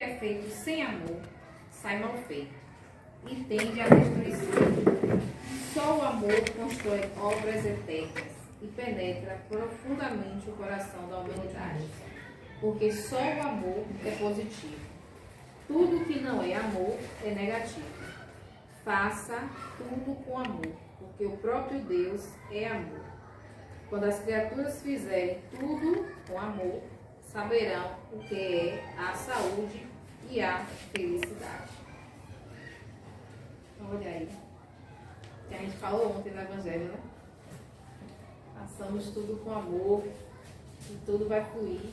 é feito sem amor, sai mal feito e tende à destruição. Só o amor constrói obras eternas e penetra profundamente o coração da humanidade, porque só o amor é positivo. Tudo que não é amor é negativo. Faça tudo com amor, porque o próprio Deus é amor. Quando as criaturas fizerem tudo com amor, saberão o que é a saúde e a felicidade. Olha aí. Que a gente falou ontem no Evangelho, né? Façamos tudo com amor e tudo vai fluir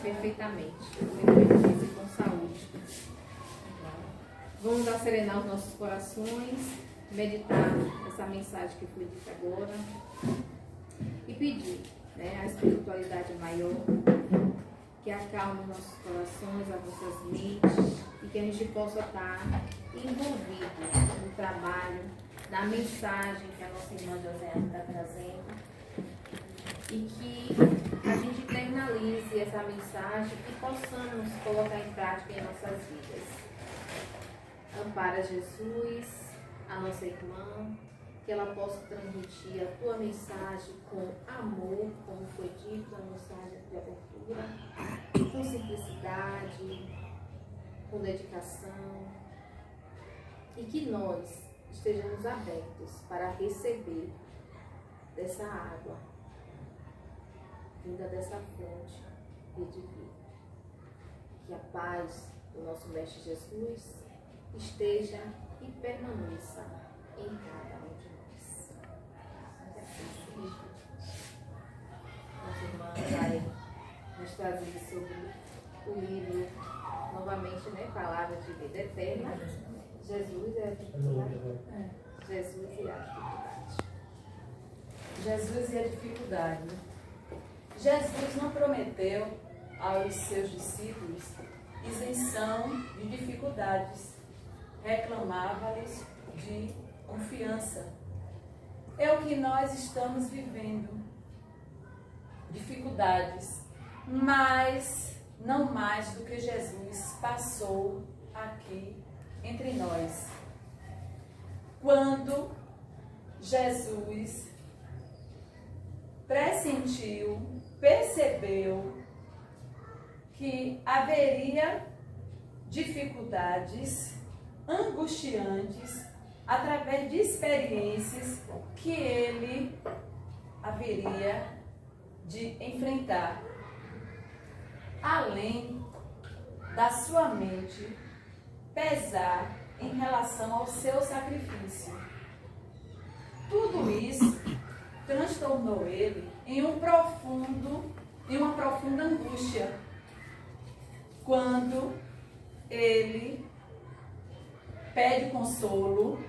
perfeitamente. E com saúde. Vamos acerenar os nossos corações, meditar essa mensagem que foi dita agora e pedir, né, a espiritualidade maior que acalme nossos corações, as nossas mentes e que a gente possa estar envolvido no trabalho, na mensagem que a nossa irmã Josiane está trazendo e que a gente internalize essa mensagem e possamos colocar em prática em nossas vidas. Ampara Jesus, a nossa irmã, que ela possa transmitir a tua mensagem com amor, como foi dito na mensagem de abertura, com simplicidade, com dedicação, e que nós estejamos abertos para receber dessa água, vinda dessa fonte de vida. Que a paz do nosso Mestre Jesus esteja e permaneça em cada um de nós. Que assim seja. Nossa irmã vai nos trazer sobre o livro, novamente, né? Palavras de vida eterna. Jesus é a dificuldade. Jesus e a dificuldade. Jesus e a dificuldade. Jesus não prometeu aos seus discípulos isenção de dificuldades. Reclamava-lhes de confiança. É o que nós estamos vivendo. Dificuldades, mas não mais do que Jesus passou aqui entre nós. Quando Jesus pressentiu, percebeu que haveria dificuldades angustiantes através de experiências que ele haveria de enfrentar, além da sua mente pesar em relação ao seu sacrifício. Tudo isso transtornou ele em uma profunda angústia, quando ele pede consolo,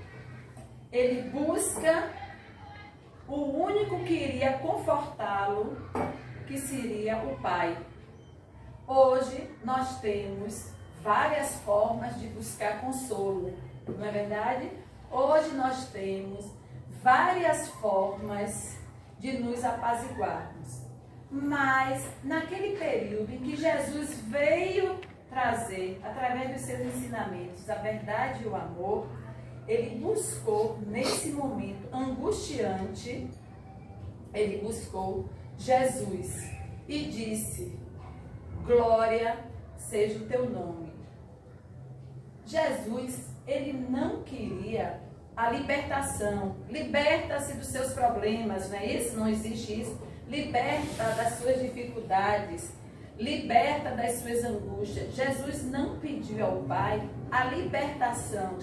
ele busca o único que iria confortá-lo, que seria o Pai. Hoje nós temos várias formas de buscar consolo, não é verdade? Hoje nós temos várias formas de nos apaziguarmos. Mas naquele período em que Jesus veio trazer, através dos seus ensinamentos, a verdade e o amor, ele buscou, nesse momento angustiante, ele buscou Jesus e disse: glória seja o teu nome. Jesus, ele não queria a libertação. Liberta-se dos seus problemas, não é isso? Não existe isso. Liberta das suas dificuldades. Liberta das suas angústias. Jesus não pediu ao Pai a libertação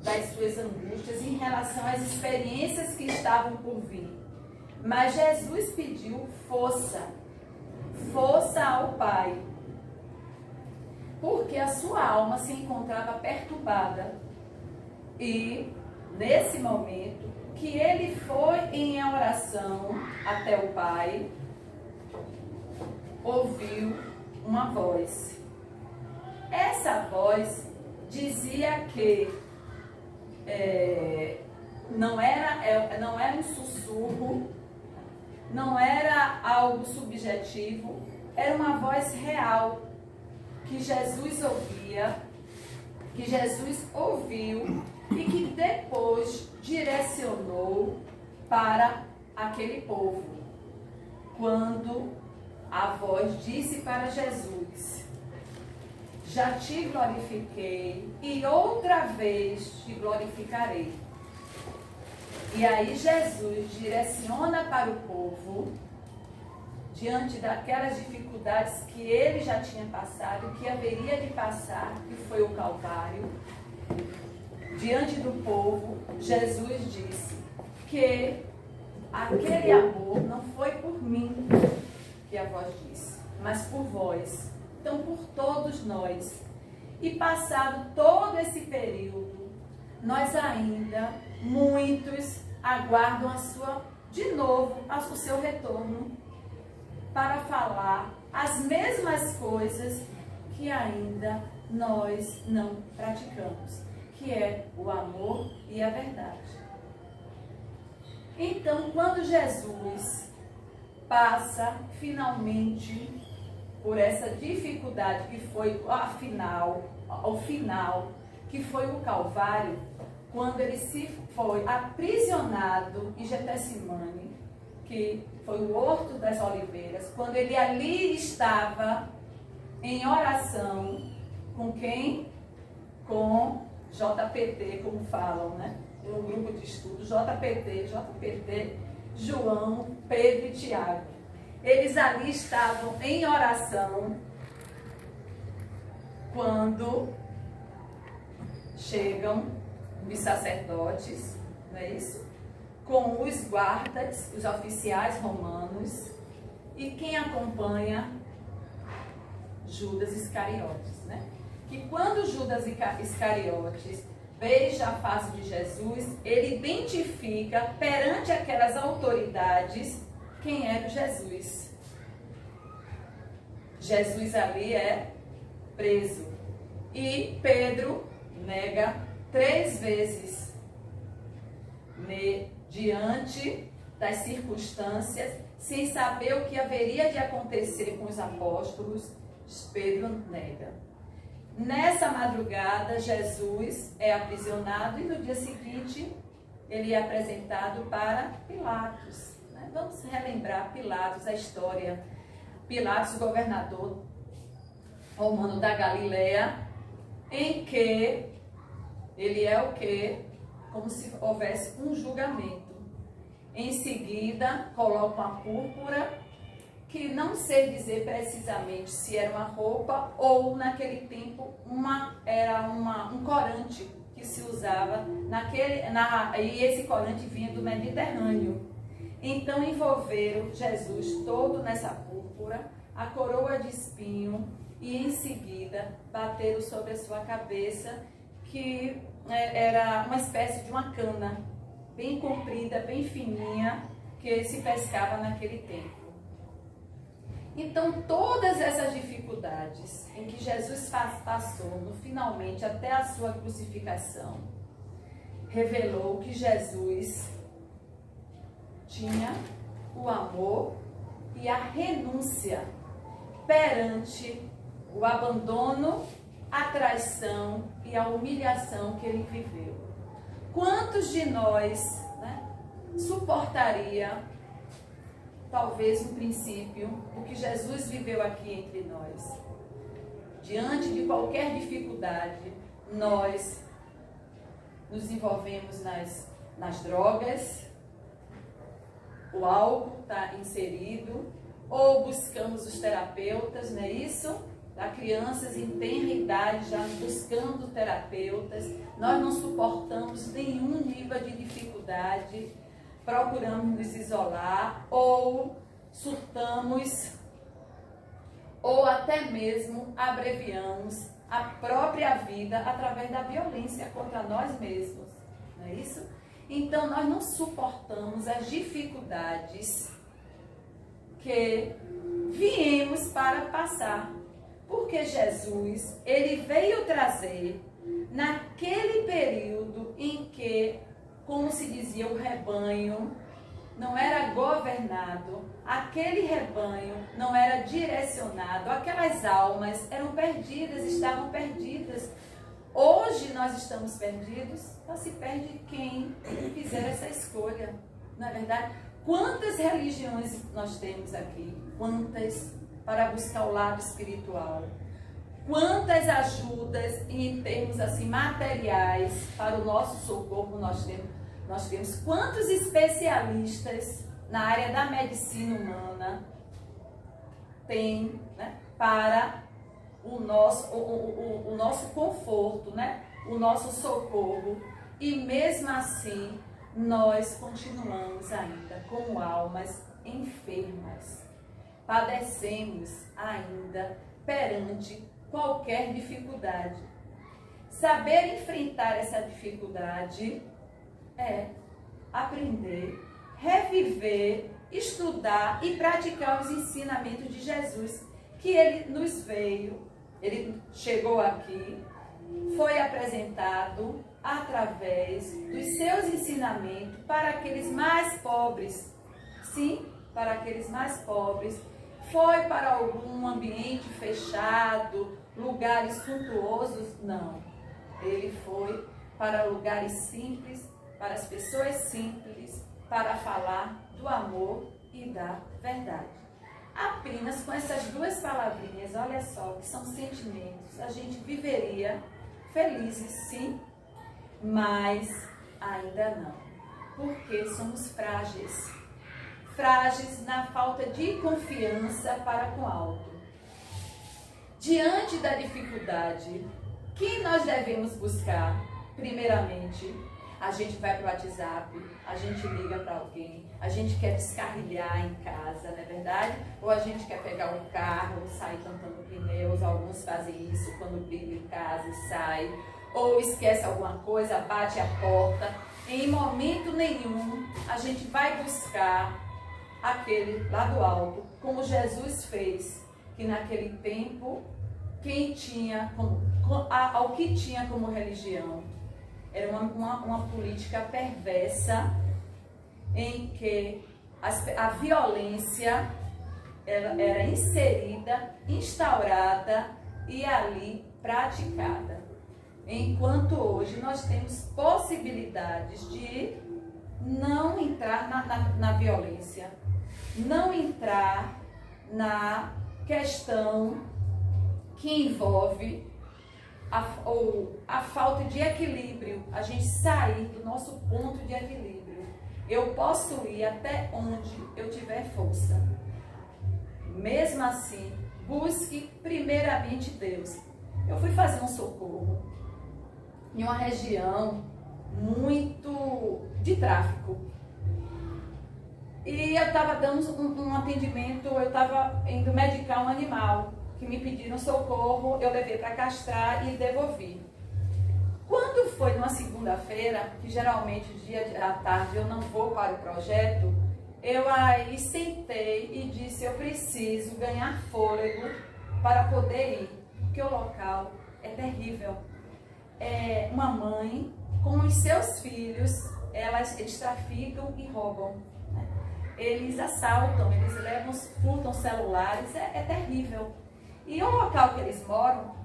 das suas angústias em relação às experiências que estavam por vir. Mas Jesus pediu força. Força ao Pai. Porque a sua alma se encontrava perturbada. E, nesse momento, que ele foi em oração até o Pai, ouviu uma voz. Essa voz dizia que não era um sussurro, não era algo subjetivo, era uma voz real. que Jesus ouvia, que Jesus ouviu e que depois direcionou para aquele povo. Quando a voz disse para Jesus: já te glorifiquei e outra vez te glorificarei. E aí Jesus direciona para o povo, diante daquelas dificuldades que ele já tinha passado, que haveria de passar, que foi o Calvário. Diante do povo, Jesus disse que aquele amor não foi por mim, que a voz disse, mas por vós. Então, por todos nós. E passado todo esse período, nós ainda, muitos, aguardam de novo, o seu retorno, para falar as mesmas coisas que ainda nós não praticamos, que é o amor e a verdade. Então, quando Jesus passa finalmente por essa dificuldade que foi ao final, que foi o Calvário, quando ele se foi aprisionado em Getsemane, que foi o Horto das Oliveiras, quando ele ali estava em oração, com quem? Com JPT, como falam, né? Um grupo de estudo, JPT, João, Pedro e Tiago. Eles ali estavam em oração quando chegam os sacerdotes, não é isso? Com os guardas, os oficiais romanos, e quem acompanha? Judas Iscariotes, né? Que quando Judas Iscariotes beija a face de Jesus, ele identifica perante aquelas autoridades quem era Jesus. Jesus ali é preso. E Pedro nega 3 vezes. Diante das circunstâncias, sem saber o que haveria de acontecer com os apóstolos, Pedro nega. Nessa madrugada, Jesus é aprisionado e no dia seguinte ele é apresentado para Pilatos. Vamos relembrar Pilatos, a história. Pilatos, governador romano da Galileia, em que ele é o quê? Como se houvesse um julgamento. Em seguida, coloca uma púrpura, que não sei dizer precisamente se era uma roupa ou naquele tempo era um corante que se usava e esse corante vinha do Mediterrâneo. Então envolveram Jesus todo nessa púrpura, a coroa de espinho, e em seguida bateram sobre a sua cabeça, que era uma espécie de uma cana, bem comprida, bem fininha, que se pescava naquele tempo. Então todas essas dificuldades em que Jesus passou, finalmente até a sua crucificação, revelou que Jesus tinha o amor e a renúncia perante o abandono, a traição e a humilhação que ele viveu. Quantos de nós, suportaria, talvez no princípio, o que Jesus viveu aqui entre nós? Diante de qualquer dificuldade, nós nos envolvemos nas drogas, o álcool está inserido, ou buscamos os terapeutas, não é isso? Há crianças em tenra idade já buscando terapeutas. Nós não suportamos nenhum nível de dificuldade, procuramos nos isolar, ou surtamos, ou até mesmo abreviamos a própria vida através da violência contra nós mesmos, não é isso? Então nós não suportamos as dificuldades que viemos para passar, porque Jesus, ele veio trazer naquele período em que, como se dizia, o rebanho não era governado, aquele rebanho não era direcionado, aquelas almas eram perdidas, estavam perdidas. Hoje nós estamos perdidos, só se perde quem fizer essa escolha, não é verdade? Quantas religiões nós temos aqui? Quantas para buscar o lado espiritual? Quantas ajudas em termos assim materiais para o nosso socorro nós temos? Quantos especialistas na área da medicina humana tem, né, para o nosso conforto, né, o nosso socorro, e mesmo assim nós continuamos ainda como almas enfermas, padecemos ainda perante qualquer dificuldade. Saber enfrentar essa dificuldade é aprender, reviver, estudar e praticar os ensinamentos de Jesus, que ele nos veio, ele chegou aqui, foi apresentado através dos seus ensinamentos para aqueles mais pobres. Sim, para aqueles mais pobres. Foi para algum ambiente fechado, lugares suntuosos? Não. Ele foi para lugares simples, para as pessoas simples, para falar do amor e da verdade. Apenas com essas duas palavrinhas, olha só, que são sentimentos, a gente viveria felizes, sim, mas ainda não, porque somos frágeis. Frágeis na falta de confiança para com o alto. Diante da dificuldade, que nós devemos buscar? Primeiramente, a gente vai para o WhatsApp, a gente liga para alguém, a gente quer descarrilhar em casa, não é verdade? Ou a gente quer pegar um carro, sair cantando pneus, alguns fazem isso quando brigam em casa e sai, ou esquece alguma coisa, bate a porta. Em momento nenhum, a gente vai buscar aquele lá do alto, como Jesus fez, que naquele tempo, quem tinha, ao que tinha como religião, era uma política perversa, em que a violência era inserida, instaurada e ali praticada. Enquanto hoje nós temos possibilidades de não entrar na violência, não entrar na questão que envolve a falta de equilíbrio, a gente sair do nosso ponto de equilíbrio. Eu posso ir até onde eu tiver força. Mesmo assim, busque primeiramente Deus. Eu fui fazer um socorro em uma região muito de tráfico. E eu estava dando um atendimento, eu estava indo medicar um animal, que me pediram socorro, eu levei para castrar e devolvi. Quando foi numa segunda-feira, que geralmente dia à tarde eu não vou para o projeto, eu aí sentei e disse, eu preciso ganhar fôlego para poder ir, porque o local é terrível. É uma mãe com os seus filhos, eles traficam e roubam. Né? Eles assaltam, eles levam, furtam celulares, é terrível. E o local que eles moram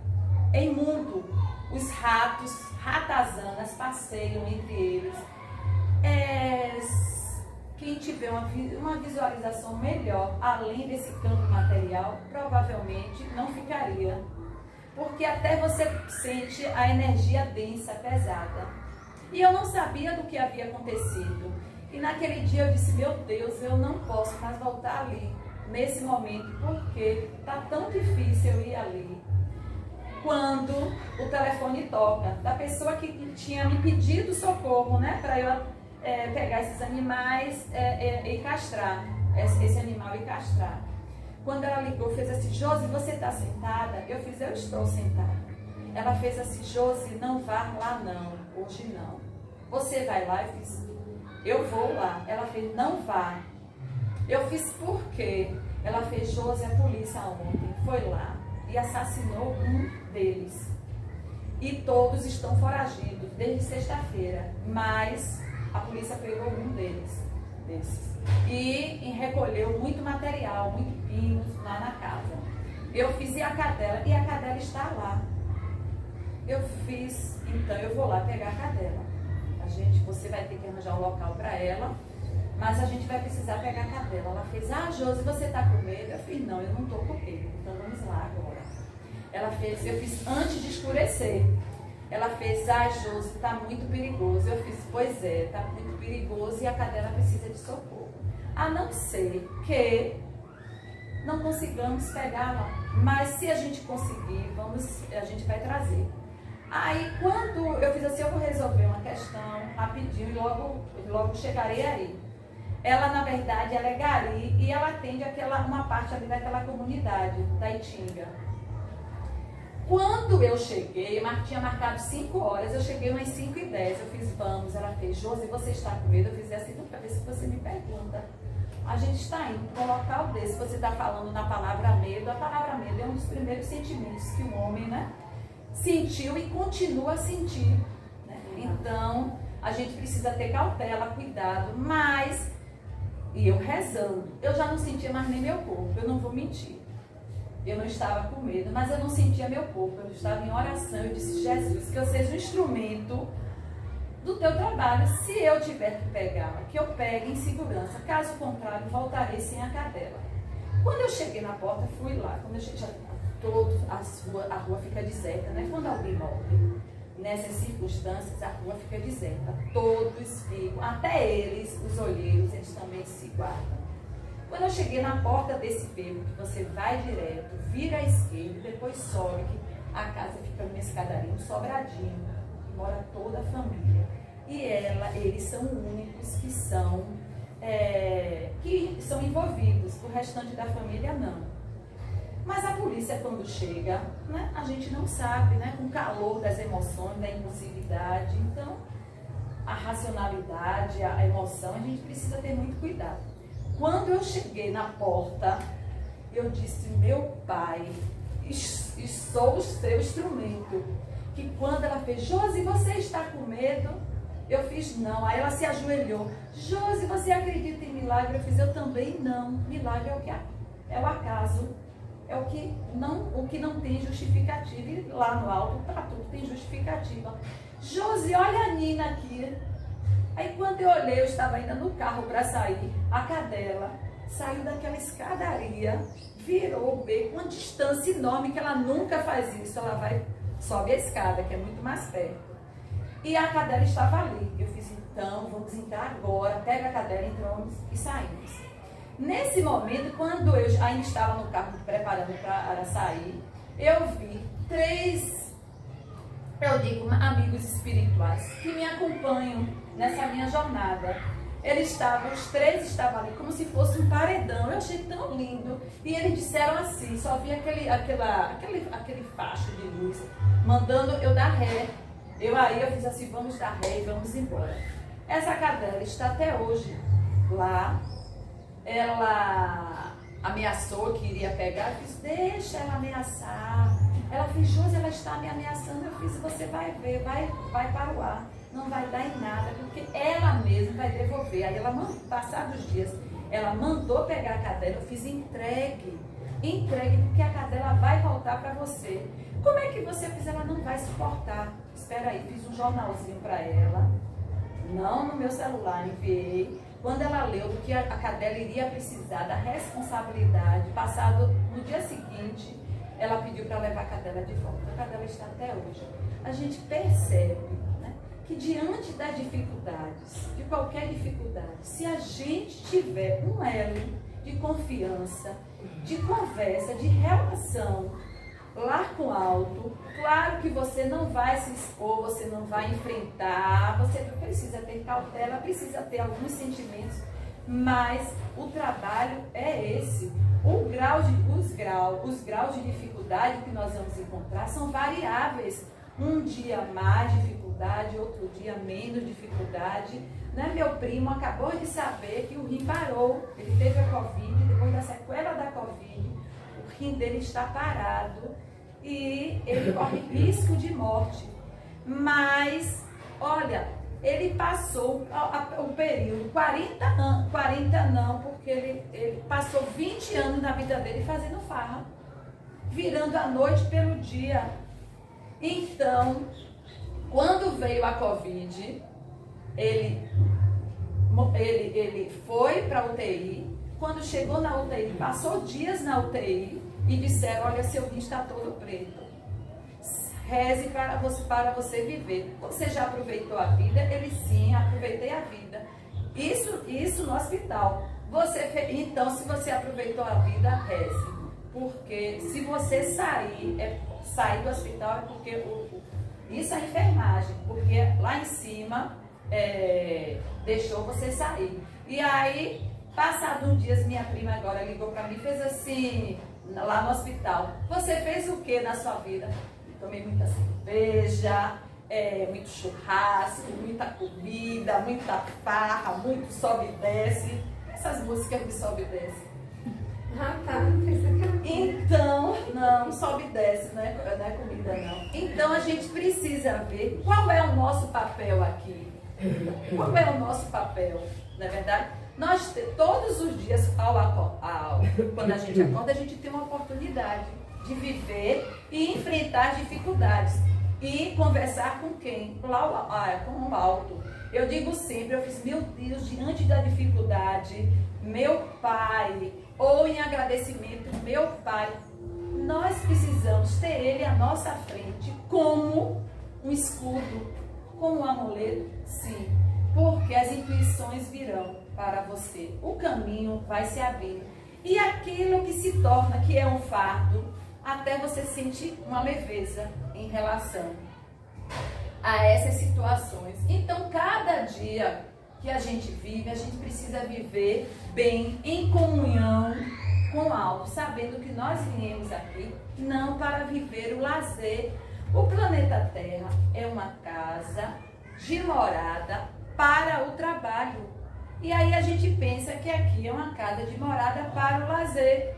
é imundo. Os ratos, ratazanas passeiam entre eles. Quem tiver uma visualização melhor, além desse campo material, provavelmente não ficaria. Porque até você sente a energia densa, pesada. E eu não sabia do que havia acontecido. E naquele dia eu disse, meu Deus, eu não posso mais voltar ali, nesse momento, porque está tão difícil eu ir ali. Quando o telefone toca, da pessoa que tinha me pedido socorro, né, para eu pegar esses animais e castrar, esse animal e castrar. Quando ela ligou, fez assim, Josi, você está sentada? Eu fiz, eu estou sentada. Ela fez assim, Josi, não vá lá não, hoje não. Você vai lá? Eu fiz, eu vou lá. Ela fez, não vá. Eu fiz por quê? Ela fez, Josi, a polícia ontem foi lá e assassinou um deles. E todos estão foragidos desde sexta-feira, mas a polícia pegou um deles. desses. E recolheu muito material, muito pinos lá na casa. Eu fiz e a cadela está lá. Eu fiz, então eu vou lá pegar a cadela. Você vai ter que arranjar um local para ela, mas a gente vai precisar pegar a cadela. Ela fez, Josi, você está com medo? Eu fiz, não, eu não estou com medo, então vamos lá agora. Ela fez, eu fiz antes de escurecer. Ela fez, Josi, está muito perigoso. Eu fiz, pois é, está muito perigoso e a cadela precisa de socorro. A não ser que não consigamos pegá-la, mas se a gente conseguir, a gente vai trazer. Aí, quando eu fiz assim, eu vou resolver uma questão rapidinho e logo chegarei aí. Ela, na verdade, ela é gari e ela atende uma parte ali daquela comunidade, da Itinga. Quando eu cheguei, tinha marcado 5 horas, eu cheguei umas 5h10, eu fiz, vamos. Ela fez, Josi, você está com medo? Eu fiz assim, para ver se você me pergunta. A gente está indo para um local desse, você está falando na palavra medo. A palavra medo é um dos primeiros sentimentos que o homem, sentiu e continua a sentir. Então, a gente precisa ter cautela, cuidado, e eu rezando, eu já não sentia mais nem meu corpo, eu não vou mentir. Eu não estava com medo, mas eu não sentia meu corpo, eu estava em oração. Eu disse, Jesus, que eu seja um instrumento do teu trabalho. Se eu tiver que pegá-la, que eu pegue em segurança. Caso contrário, voltarei sem a cadela. Quando eu cheguei na porta, fui lá. Quando eu cheguei, a rua fica deserta, Quando alguém morre, nessas circunstâncias, a rua fica deserta. Todos ficam, até eles, os olheiros, eles também se guardam. Quando eu cheguei na porta desse beco, que você vai direto, vira à esquerda, depois sobe, que a casa fica numa escadaria, um sobradinho, que mora toda a família. E eles são únicos que são envolvidos, o restante da família não. Mas a polícia, quando chega, a gente não sabe, com o calor das emoções, da impulsividade. Então, a racionalidade, a emoção, a gente precisa ter muito cuidado. Quando eu cheguei na porta, eu disse, meu pai, sou o seu instrumento. Que quando ela fez, Josi, você está com medo? Eu fiz, não. Aí ela se ajoelhou. Josi, você acredita em milagre? Eu fiz, eu também não. Milagre é o acaso. É o que não tem justificativa. E lá no alto, para tudo tem justificativa. Josi, olha a Nina aqui. Aí quando eu olhei, eu estava ainda no carro para sair, a cadela saiu daquela escadaria, virou o beco, uma distância enorme, que ela nunca faz isso. Ela sobe a escada, que é muito mais perto. E a cadela estava ali. Eu fiz, então, vamos entrar agora. Pega a cadela, entramos e saímos. Nesse momento, quando eu ainda estava no carro preparando para sair, eu vi 3, amigos espirituais que me acompanham nessa minha jornada. Os 3 estavam ali como se fosse um paredão. Eu achei tão lindo. E eles disseram assim, só vi aquele facho de luz, mandando eu dar ré. Eu fiz assim, vamos dar ré e vamos embora. Essa cadela está até hoje lá. Ela ameaçou que iria pegar. Eu fiz, deixa ela ameaçar. Ela fez, Josi, ela está me ameaçando. Eu fiz, você vai ver, vai para o ar. Não vai dar em nada, porque ela mesma vai devolver. Aí passados os dias, ela mandou pegar a cadela. Eu fiz, entregue, porque a cadela vai voltar para você. Como é que você fez? Ela não vai suportar. Espera aí, fiz um jornalzinho para ela, não no meu celular, enviei. Quando ela leu do que a cadela iria precisar, da responsabilidade, passado no dia seguinte, ela pediu para levar a cadela de volta. A cadela está até hoje. A gente percebe que diante das dificuldades, de qualquer dificuldade, se a gente tiver um elo de confiança, de conversa, de relação, lá com alto, claro que você não vai se expor, você não vai enfrentar, você precisa ter cautela, precisa ter alguns sentimentos, mas o trabalho é esse. Os graus de dificuldade que nós vamos encontrar são variáveis. Um dia mais dificuldade, outro dia menos dificuldade. Meu primo acabou de saber que o rim parou. Ele teve a Covid, depois da sequela da Covid, o rim dele está parado e ele corre risco de morte. Mas, olha, Ele passou o período, 40 anos, 40 não, porque ele passou 20 anos na vida dele fazendo farra, virando a noite pelo dia. Então, quando veio a Covid, ele foi para a UTI. Quando chegou na UTI, passou dias na UTI e disseram: olha, seu rim está todo preto. Reze para você viver. Você já aproveitou a vida? Ele: sim, aproveitei a vida. Isso no hospital. Então, se você aproveitou a vida, reze. Porque se você sair do hospital é porque isso é a enfermagem, porque lá em cima deixou você sair. E aí, passado uns dias, minha prima agora ligou para mim e fez assim, lá no hospital: você fez o que na sua vida? Tomei muita cerveja, muito churrasco, muita comida, muita farra, muito sobe e desce. Essas músicas de sobe e desce. Ah, tá. Então, não, sobe e desce, não é comida não. Então a gente precisa ver qual é o nosso papel aqui. Qual é o nosso papel, não é verdade? Nós, todos os dias, quando a gente acorda, a gente tem uma oportunidade de viver e enfrentar dificuldades. E conversar com quem? Com o alto. Eu digo sempre, eu fiz: meu Deus, diante da dificuldade, meu Pai, ou em agradecimento, meu Pai, nós precisamos ter Ele à nossa frente como um escudo, como um amuleto, sim, porque as intuições virão para você, o caminho vai se abrir, e aquilo que se torna, que é um fardo, até você sentir uma leveza em relação a essas situações. Então, cada dia que a gente vive, a gente precisa viver bem, em comunhão com o alto, sabendo que nós viemos aqui não para viver o lazer. O planeta Terra é uma casa de morada para o trabalho. E aí a gente pensa que aqui é uma casa de morada para o lazer,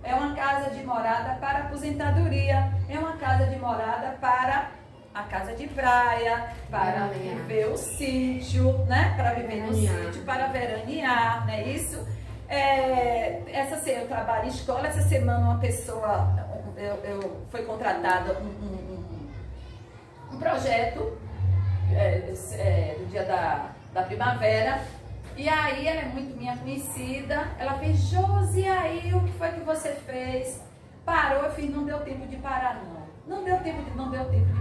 é uma casa de morada para a aposentadoria, é uma casa de morada para a casa de praia, para viver o sítio, né? Para viver no sítio, para veranear, não é isso? Eu trabalho em escola. Essa semana uma pessoa, foi contratado um projeto do dia da primavera, e aí ela é muito minha conhecida. Ela fez: Josi, aí o que foi que você fez? Parou? Eu fiz: não deu tempo de parar não. Não deu tempo de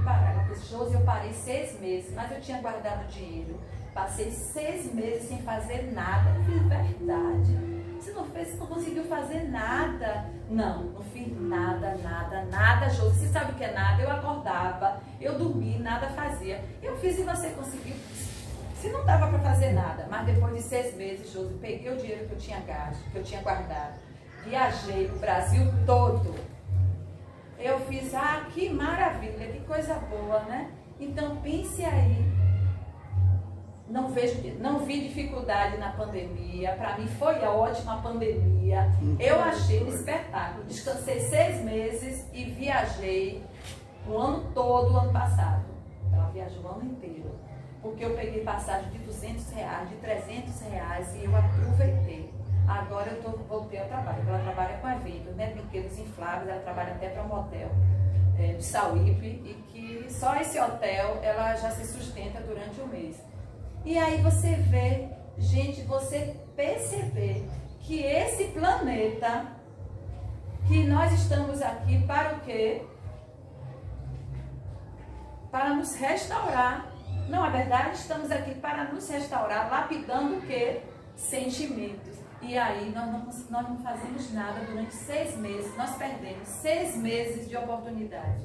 parar. Ela disse: Josi, eu parei 6 meses, mas eu tinha guardado dinheiro. Passei 6 meses sem fazer nada. Eu fiz: verdade. Você não conseguiu fazer nada. Não fiz nada, Josi. Você sabe o que é nada? Eu acordava, eu dormia, nada fazia. Eu fiz e você conseguiu. Se não dava para fazer nada, mas depois de 6 meses, Josi, peguei o dinheiro que eu tinha gasto, que eu tinha guardado. Viajei o Brasil todo. Eu fiz: que maravilha, que coisa boa, né? Então pense aí. Não vi dificuldade na pandemia. Para mim foi ótima a pandemia. Eu achei um espetáculo. Descansei 6 meses e viajei o ano todo, o ano passado. Ela viajou o ano inteiro. Porque eu peguei passagem de R$200, de R$300 e eu aproveitei. Agora eu voltei ao trabalho. Ela trabalha com eventos, né? Brinquedos infláveis. Ela trabalha até para um hotel de Sauípe, e que só esse hotel ela já se sustenta durante um mês. E aí você vê, gente, você perceber que esse planeta, que nós estamos aqui para o quê? Para nos restaurar. Não é verdade? Estamos aqui para nos restaurar, lapidando o quê? Sentimentos. E aí nós não fazemos nada durante 6 meses. Nós perdemos 6 meses de oportunidade.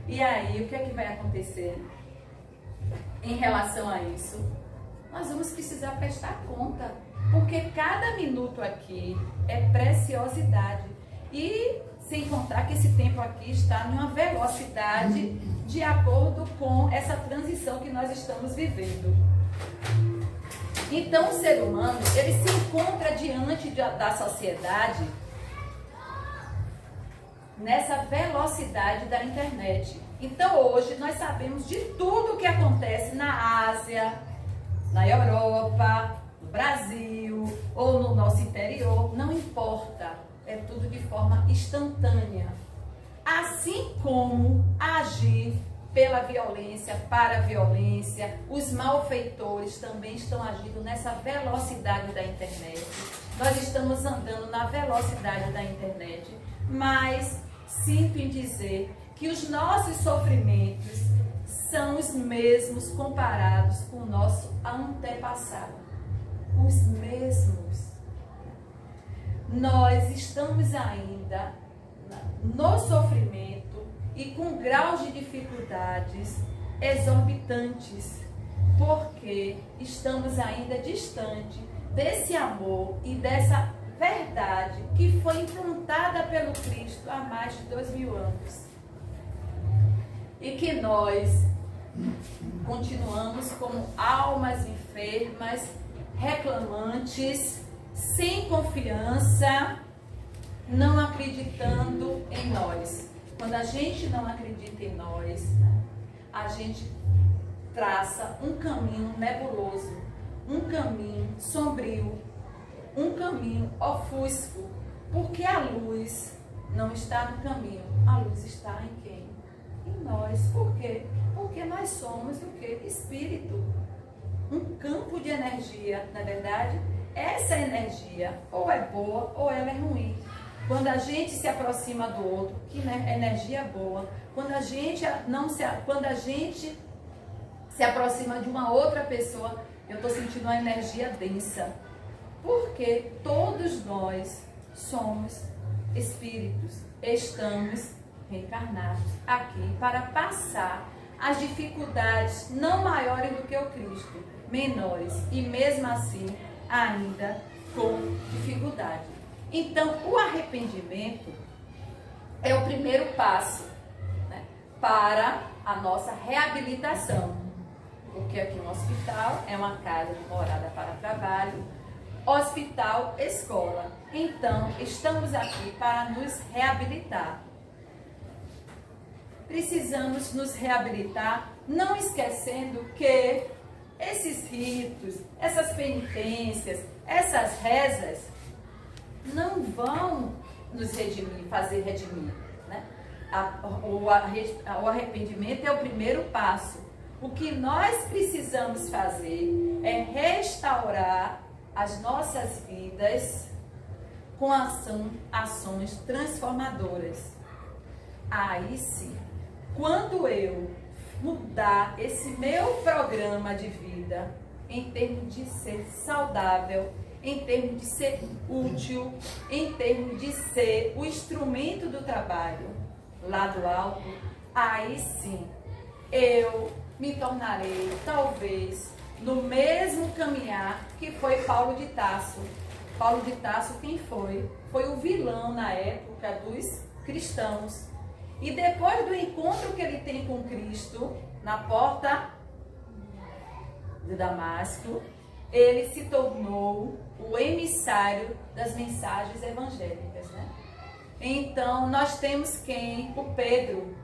E aí o que é que vai acontecer em relação a isso? Nós vamos precisar prestar conta, porque cada minuto aqui é preciosidade. E sem contar que esse tempo aqui está em uma velocidade de acordo com essa transição que nós estamos vivendo. Então o ser humano, ele se encontra diante da sociedade nessa velocidade da internet. Então hoje nós sabemos de tudo o que acontece na Ásia, na Europa, no Brasil ou no nosso interior, não importa, é tudo de forma instantânea. Assim como agir pela violência, para a violência, os malfeitores também estão agindo nessa velocidade da internet. Nós estamos andando na velocidade da internet, mas sinto em dizer que os nossos sofrimentos são os mesmos comparados com o nosso antepassado. Os mesmos. Nós estamos ainda no sofrimento e com graus de dificuldades exorbitantes, porque estamos ainda distante desse amor e dessa verdade que foi implantada pelo Cristo há mais de 2000 anos. E que nós continuamos como almas enfermas, reclamantes, sem confiança, não acreditando em nós. Quando a gente não acredita em nós, a gente traça um caminho nebuloso, um caminho sombrio, um caminho ofusco, porque a luz não está no caminho, a luz está em quem? Em nós. Por quê? Porque nós somos o quê? Espírito. Um campo de energia, na verdade, essa energia ou é boa ou ela é ruim. Quando a gente se aproxima do outro, que energia boa. Quando a gente se aproxima de uma outra pessoa, eu estou sentindo uma energia densa. Porque todos nós somos espíritos, estamos reencarnados aqui para passar as dificuldades não maiores do que o Cristo, menores, e mesmo assim ainda com dificuldade. Então, o arrependimento é o primeiro passo, né, para a nossa reabilitação. Porque aqui no hospital é uma casa de morada para trabalho, hospital, escola. Então, estamos aqui para nos reabilitar. Precisamos nos reabilitar, não esquecendo que esses ritos, essas penitências, essas rezas não vão nos redimir, fazer redimir, né? O arrependimento é o primeiro passo. O que nós precisamos fazer é restaurar as nossas vidas com ações transformadoras. Aí sim, quando eu mudar esse meu programa de vida em termos de ser saudável, em termos de ser útil, em termos de ser o instrumento do trabalho lá do alto, aí sim eu me tornarei talvez no mesmo caminhar que foi Paulo de Tarso. Paulo de Tarso quem foi? Foi o vilão na época dos cristãos. E depois do encontro que ele tem com Cristo na porta de Damasco, ele se tornou o emissário das mensagens evangélicas, né? Então, nós temos quem? O Pedro.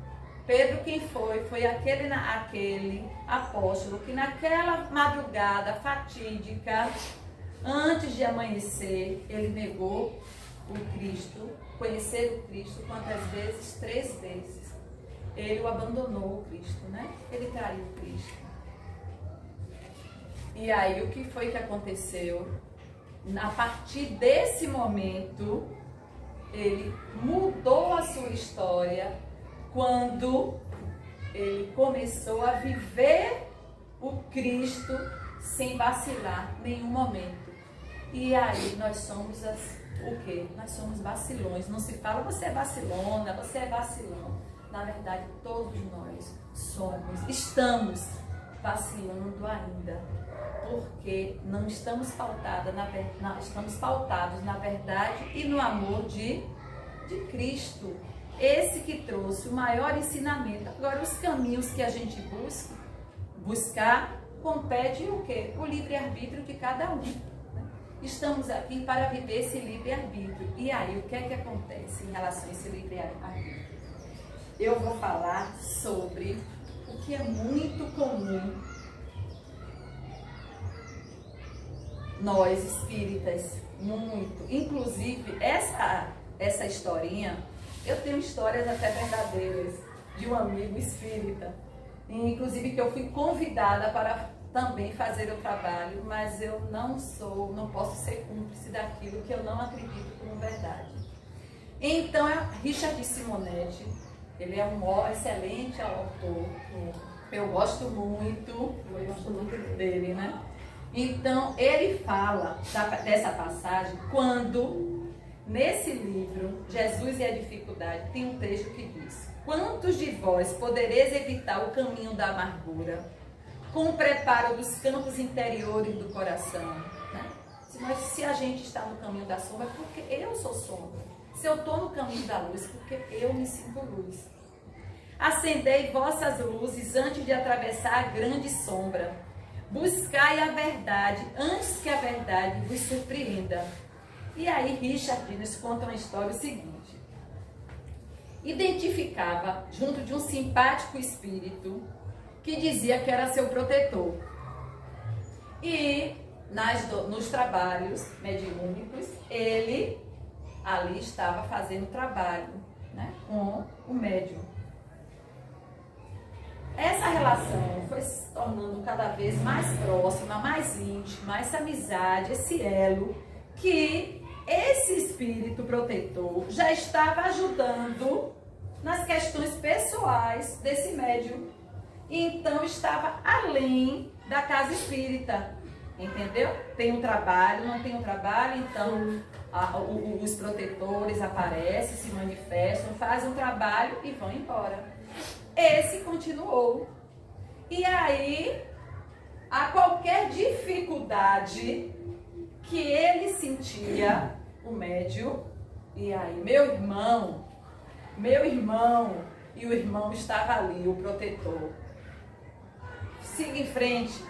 Pedro quem foi? Foi aquele apóstolo que naquela madrugada fatídica, antes de amanhecer, ele negou o Cristo, conhecer o Cristo quantas vezes? 3 vezes. Ele o abandonou, o Cristo, né? Ele traiu o Cristo. E aí, o que foi que aconteceu? A partir desse momento, ele mudou a sua história quando ele começou a viver o Cristo sem vacilar em nenhum momento. E aí, nós somos o quê? Nós somos vacilões. Não se fala, você é vacilona, você é vacilão. Na verdade, todos nós estamos vacilando ainda. Porque não estamos estamos pautados na verdade e no amor de Cristo. Esse que trouxe o maior ensinamento. Agora, os caminhos que a gente buscar, compete o quê? O livre-arbítrio de cada um. Né? Estamos aqui para viver esse livre-arbítrio. E aí, o que é que acontece em relação a esse livre-arbítrio? Eu vou falar sobre o que é muito comum nós espíritas, muito. Inclusive, essa historinha, eu tenho histórias até verdadeiras de um amigo espírita, inclusive que eu fui convidada para também fazer o trabalho, mas eu não posso ser cúmplice daquilo que eu não acredito como verdade. Então, Richard Simonetti, ele é um excelente autor, eu gosto muito dele, né? Então, ele fala dessa passagem quando, nesse livro, Jesus e a Dificuldade, tem um trecho que diz: quantos de vós podereis evitar o caminho da amargura com o preparo dos campos interiores do coração? Né? Se a gente está no caminho da sombra, é porque eu sou sombra. Se eu estou no caminho da luz, é porque eu me sinto luz. Acendei vossas luzes antes de atravessar a grande sombra. Buscai a verdade antes que a verdade vos surpreenda. E aí Richard nos conta uma história o seguinte: identificava junto de um simpático espírito que dizia que era seu protetor. E nos trabalhos mediúnicos, ele ali estava fazendo trabalho, né, com o médium. Essa relação foi se tornando cada vez mais próxima, mais íntima, essa amizade, esse elo, que esse espírito protetor já estava ajudando nas questões pessoais desse médium. Então estava além da casa espírita, entendeu? Tem um trabalho, não tem um trabalho, então os protetores aparecem, se manifestam, fazem um trabalho e vão embora. Esse continuou. E aí, a qualquer dificuldade que ele sentia, o médium, e aí, meu irmão, e o irmão estava ali, o protetor. Siga em frente,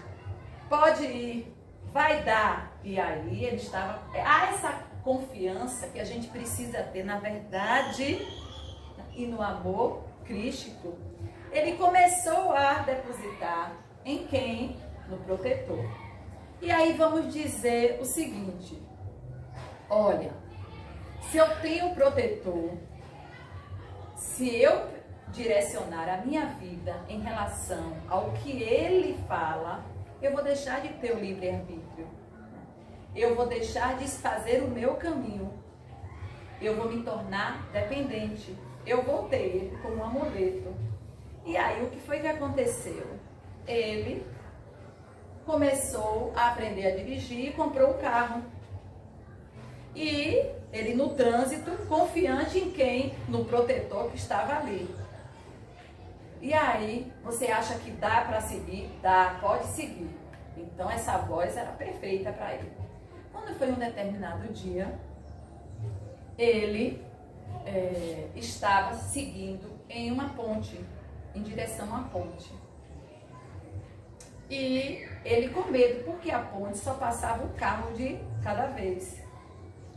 pode ir, vai dar. E aí, ele estava... Há essa confiança que a gente precisa ter na verdade e no amor crístico. Ele começou a depositar em quem? No protetor. E aí vamos dizer o seguinte: olha, se eu tenho protetor, se eu direcionar a minha vida em relação ao que ele fala, eu vou deixar de ter o livre-arbítrio. Eu vou deixar de fazer o meu caminho. Eu vou me tornar dependente. Eu vou ter ele como um amuleto. E aí, o que foi que aconteceu? Ele começou a aprender a dirigir e comprou um carro. E ele no trânsito, confiante em quem? No protetor que estava ali. E aí, você acha que dá para seguir? Dá, pode seguir. Então, essa voz era perfeita para ele. Quando foi um determinado dia, ele estava seguindo em uma ponte, em direção à ponte. E ele com medo, porque a ponte só passava um carro de cada vez.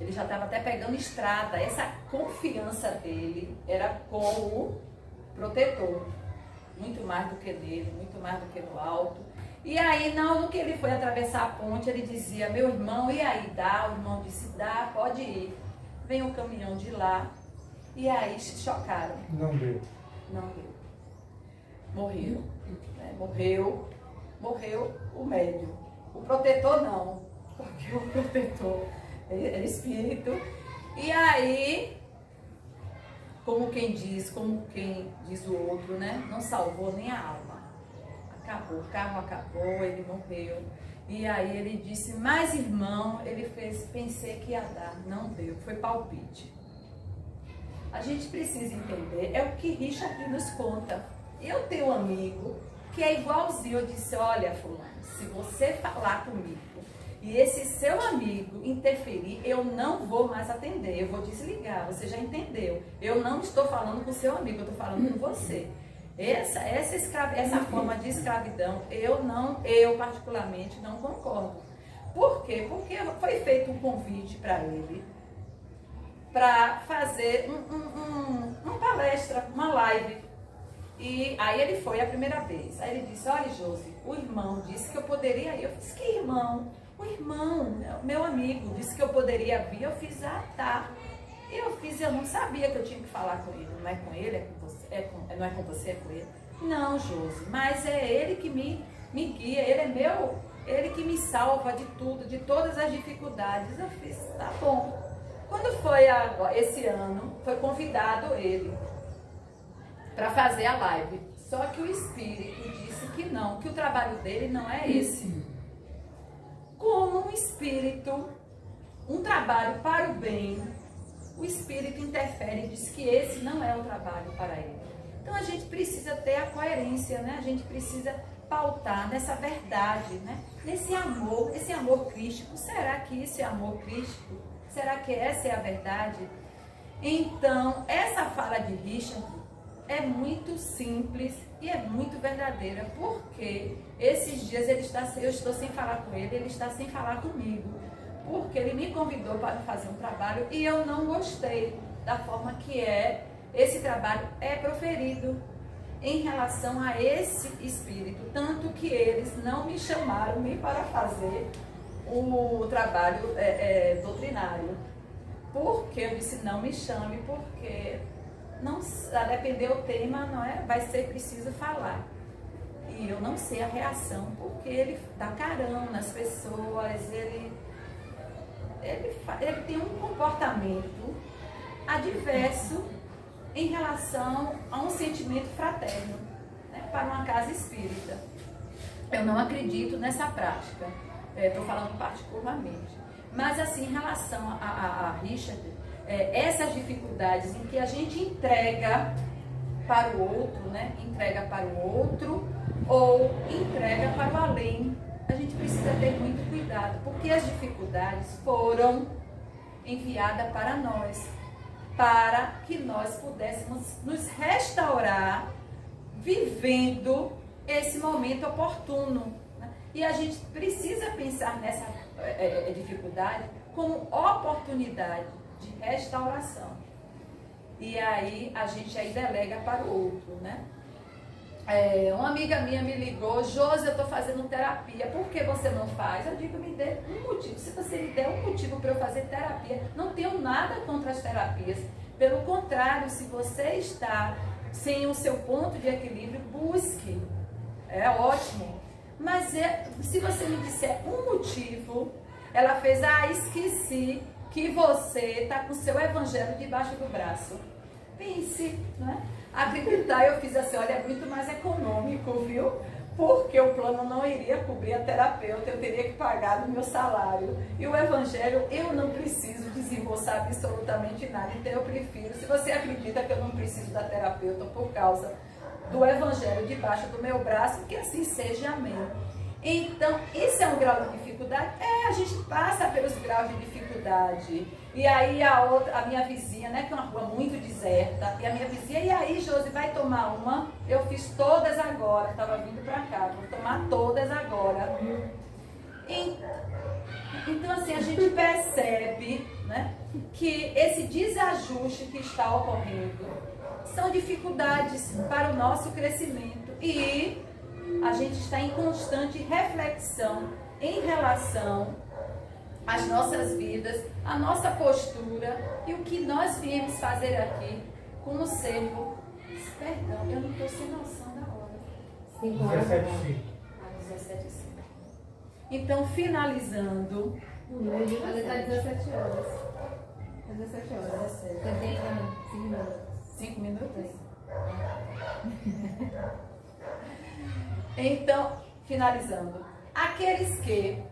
Ele já estava até pegando estrada. Essa confiança dele era com o protetor. Muito mais do que nele, muito mais do que no alto. E aí, no que ele foi atravessar a ponte, ele dizia: meu irmão, e aí, dá? O irmão disse: dá, pode ir. Vem o caminhão de lá. E aí se chocaram. Não deu. Não deu. Morreu. Né? Morreu o médium. O protetor não. Porque o protetor é espírito. E aí, como quem diz o outro, né? Não salvou nem a alma. Acabou, o carro acabou, ele morreu. E aí ele disse: mas irmão, ele fez, pensei que ia dar. Não deu, foi palpite. A gente precisa entender, é o que Richard nos conta. Eu tenho um amigo que é igualzinho. Eu disse: olha, fulano, se você falar comigo e esse seu amigo interferir, eu não vou mais atender, eu vou desligar. Você já entendeu? Eu não estou falando com o seu amigo, eu estou falando com você. Essa forma de escravidão, eu particularmente não concordo. Por quê? Porque foi feito um convite para ele para fazer uma palestra, uma live. E aí ele foi a primeira vez. Aí ele disse: olha, Josi, o irmão disse que eu poderia ir. Eu disse: que irmão? O irmão, meu amigo, disse que eu poderia vir, eu fiz, tá. Eu não sabia que eu tinha que falar com ele. Não é com ele, é com você, não é com você, é com ele. Não, Josi, mas é ele que me guia, ele é meu, ele que me salva de tudo, de todas as dificuldades. Eu fiz, tá bom. Quando foi esse ano, foi convidado ele para fazer a live. Só que o Espírito disse que não, que o trabalho dele não é esse. Como um Espírito, um trabalho para o bem, o Espírito interfere e diz que esse não é o trabalho para ele. Então a gente precisa ter a coerência, né? A gente precisa pautar nessa verdade, né? Nesse amor, esse amor crístico. Será que isso é amor crístico? Será que essa é a verdade? Então, essa fala de Richard é muito simples e é muito verdadeira, porque esses dias eu estou sem falar com ele, ele está sem falar comigo, porque ele me convidou para fazer um trabalho e eu não gostei da forma que esse trabalho é proferido em relação a esse espírito, tanto que eles não me chamaram nem para fazer o trabalho doutrinário, porque eu disse não me chame, porque não, a depender do tema, não é, vai ser preciso falar. E eu não sei a reação, porque ele dá carão nas pessoas, ele tem um comportamento adverso em relação a um sentimento fraterno, né, para uma casa espírita. Eu não acredito nessa prática, estou falando particularmente. Mas assim, em relação a Richard, essas dificuldades em que a gente entrega para o outro, né? Entrega para o outro ou entrega para o além, a gente precisa ter muito cuidado, porque as dificuldades foram enviadas para nós, para que nós pudéssemos nos restaurar vivendo esse momento oportuno, né? E a gente precisa pensar nessa dificuldade como oportunidade de restauração. E aí a gente aí delega para o outro, né? Uma amiga minha me ligou, Josi, eu estou fazendo terapia, por que você não faz? Eu digo, me dê um motivo. Se você me der um motivo para eu fazer terapia, não tenho nada contra as terapias. Pelo contrário, se você está sem o seu ponto de equilíbrio, busque. É ótimo. Mas se você me disser um motivo, ela fez, esqueci que você está com o seu evangelho debaixo do braço. Pense, né? Acreditar, eu fiz assim, olha, é muito mais econômico, viu? Porque o plano não iria cobrir a terapeuta, eu teria que pagar do meu salário. E o evangelho, eu não preciso desembolsar absolutamente nada, então eu prefiro, se você acredita que eu não preciso da terapeuta por causa do evangelho debaixo do meu braço, que assim seja, amém. Então, isso é um grau de dificuldade? A gente passa pelos graus de dificuldade. E aí a minha vizinha, né, que é uma rua muito deserta, e a minha vizinha, e aí, Josi, vai tomar uma? Eu fiz todas agora, estava vindo para cá, vou tomar todas agora. Então, assim, a gente percebe, né, que esse desajuste que está ocorrendo são dificuldades para o nosso crescimento. E a gente está em constante reflexão em relação às nossas vidas, à nossa postura e o que nós viemos fazer aqui como servo. Perdão, eu não estou sem noção da hora. 5 horas. 17h05. 17h05. Então, finalizando. Mas está 17 horas. 17 horas. Você tem 5 minutos. 5 minutos? Então, finalizando, aqueles que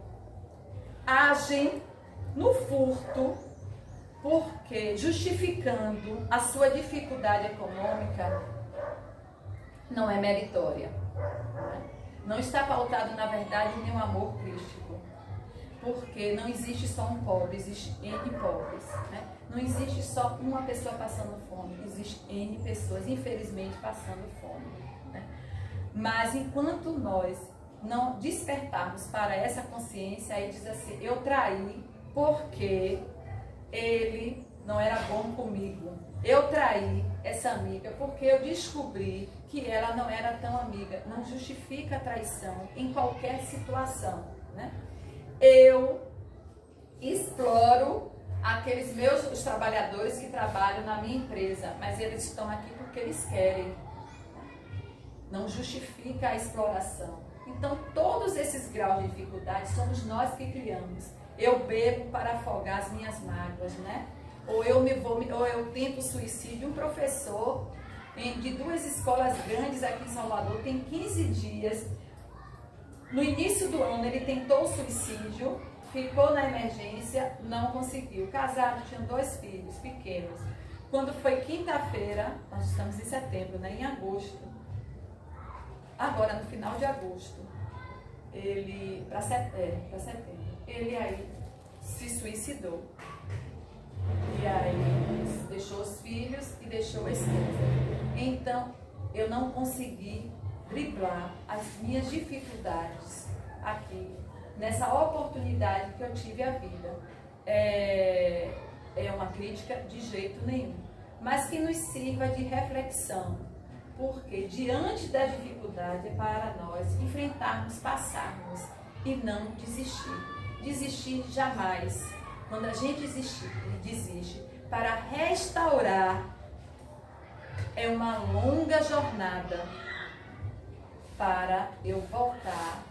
agem no furto, porque justificando a sua dificuldade econômica, não é meritória. Não está pautado, na verdade, em nenhum amor crístico. Porque não existe só um pobre, existe N pobres, né? Não existe só uma pessoa passando fome, existe N pessoas, infelizmente, passando fome, né? Mas enquanto nós não despertarmos para essa consciência, aí diz assim, eu traí porque ele não era bom comigo. Eu traí essa amiga porque eu descobri que ela não era tão amiga. Não justifica a traição em qualquer situação, né? eu exploro os trabalhadores que trabalham na minha empresa, mas eles estão aqui porque eles querem. Não justifica a exploração. Então, todos esses graus de dificuldade somos nós que criamos. Eu bebo para afogar as minhas mágoas, né? Ou eu tento suicídio. Um professor de 2 escolas grandes aqui em Salvador tem 15 dias. No início do ano ele tentou suicídio, ficou na emergência, não conseguiu. Casado, tinha 2 filhos pequenos. Quando foi quinta-feira, nós estamos em setembro, né? Em agosto. Agora, no final de agosto, para setembro, ele aí se suicidou. E aí deixou os filhos e deixou a esposa. Então, eu não consegui driblar as minhas dificuldades aqui, nessa oportunidade que eu tive à vida. É uma crítica de jeito nenhum, mas que nos sirva de reflexão, porque diante da dificuldade é para nós enfrentarmos, passarmos e não desistir. Desistir jamais. Quando a gente desiste, para restaurar é uma longa jornada para eu voltar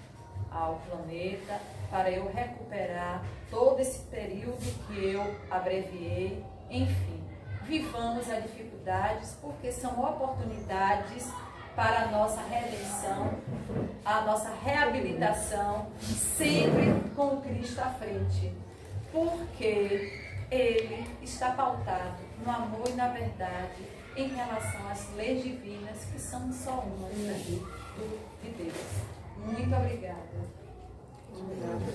ao planeta, para eu recuperar todo esse período que eu abreviei. Enfim, vivamos as dificuldades porque são oportunidades para a nossa redenção, a nossa reabilitação, sempre com o Cristo à frente, porque Ele está pautado no amor e na verdade em relação às leis divinas, que são só uma de Deus. Muito obrigada. Obrigada.